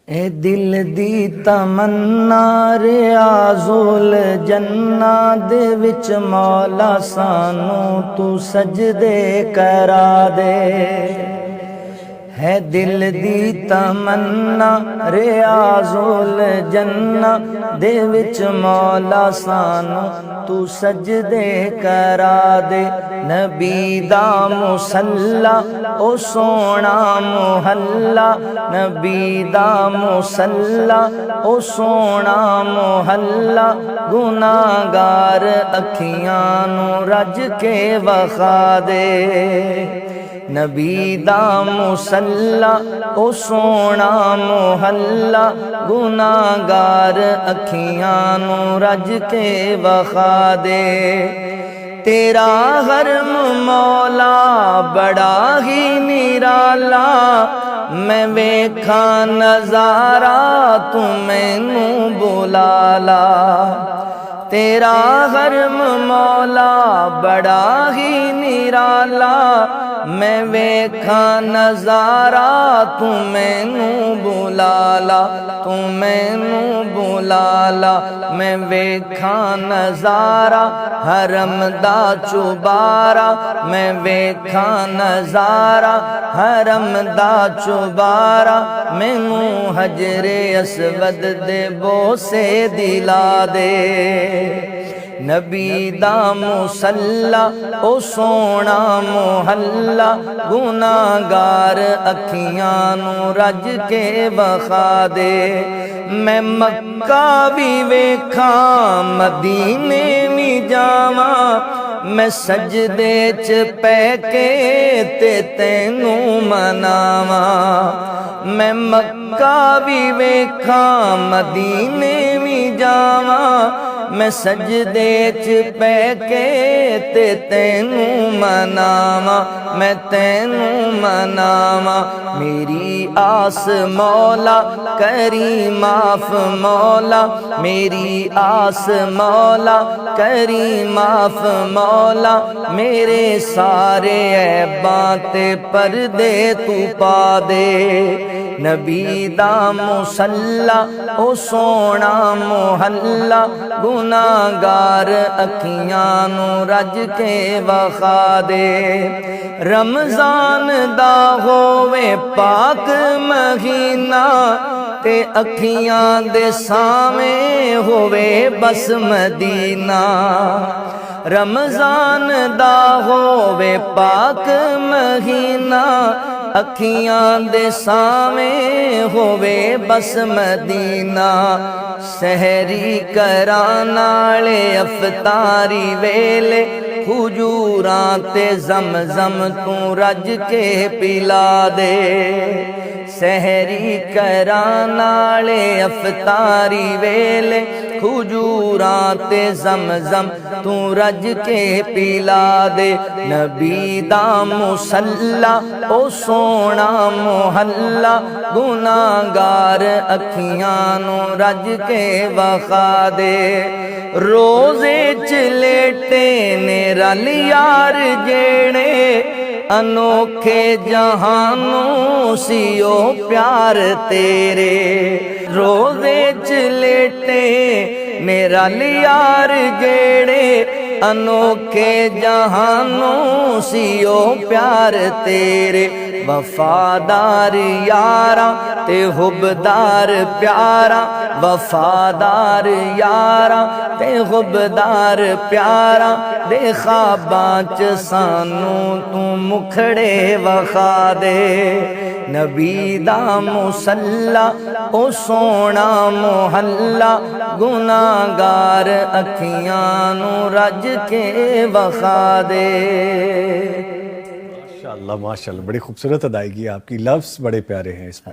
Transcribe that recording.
ए दिल दी तमन्ना रियाज़ुल जन्ना दे विच मौला सानू तू सजदे करा दे। है दिल दी तमन्ना रियाज़ुल जन्ना दे विच मौला सानू तू सजदे करा दे। नबी दा मुसल्ला ओ सोना मुहल्ला, नबी दा मुसल्ला ओ सोना मुहल्ला, गुनाहगार अखियां नू रज के वखा दे। नबी दा मुसल्ला ओ सोना मुहल्ला, गुनाहगार अखियां नू रज के वखा दे। तेरा हरम मौला बड़ा ही निराला, मैं वेखा नजारा तू मैनू बुला ला। तेरा हरम मौला बड़ा ही निराला, मैं वेखा नजारा तू मैनू बुला ला। तू मैनू बुला ला, मैं वेखा नजारा हरम दा चुबारा, मैं वेखा नजारा हरम दा चुबारा। मैनू हजरे असवद दे बोसे दिला दे। नबी दा मुसल्ला ओ सोना मुहल्ला, गुनाहगार अखियां नू रज के वखा दे। मैं मक्का भी वेखा मदीने भी जावा, मैं सजदे च पै के ते तैनू मनावा। मैं मक्का भी वेखा मदीने भी जावा, मैं सजदे च पै के ते तैनू मनावा। मैं तैनू मनावा। मेरी आस मौला करी माफ मौला, मेरी आस मौला करी माफ मौला। मेरे सारे ऐबां ते पर्दे तू पा दे। नबी दा मुसल्ला ओ सोना मुहल्ला, गुनाहगार अखियां नू रज के वखा दे। रमजान दा होवे पाक महीना, ते अखियां दे सामे होवे बस मदीना। रमजान दा होवे पाक महीना, अखियां दे सामे होवे बस मदीना। सहरी करां नाले अफतारी वेले, हुजूरां ते ज़मज़म तू रज के पिला दे। सहरी करां नाले अफतारी वेले, हुजूरां ते ज़मज़म तू रज के पिला दे। नबी दा मुसल्ला ओ सोना मुहल्ला, गुनाहगार अखियां नू रज के वखा दे। रोज़े च लेटे ने रल यार जेड़े, अनोखे जहानों सियो प्यार तेरे। रोज़े च लेटे मेरा यार जेड़े, अनोखे जहानों सियो प्यार तेरे। वफादार यारा ते हुबदार प्यारा, वफादार यारा ते हुबदार प्यारा। दे ख्वाबां च सानू तू मुखड़े वखा दे। नबी दा मुसल्ला ओ सोना मुहल्ला, गुनाहगार अखियां नू रज के वखा दे। माशाअल्लाह माशाअल्लाह, बड़ी खूबसूरत अदायगी आपकी, लफ्ज़ बड़े प्यारे हैं इसमें।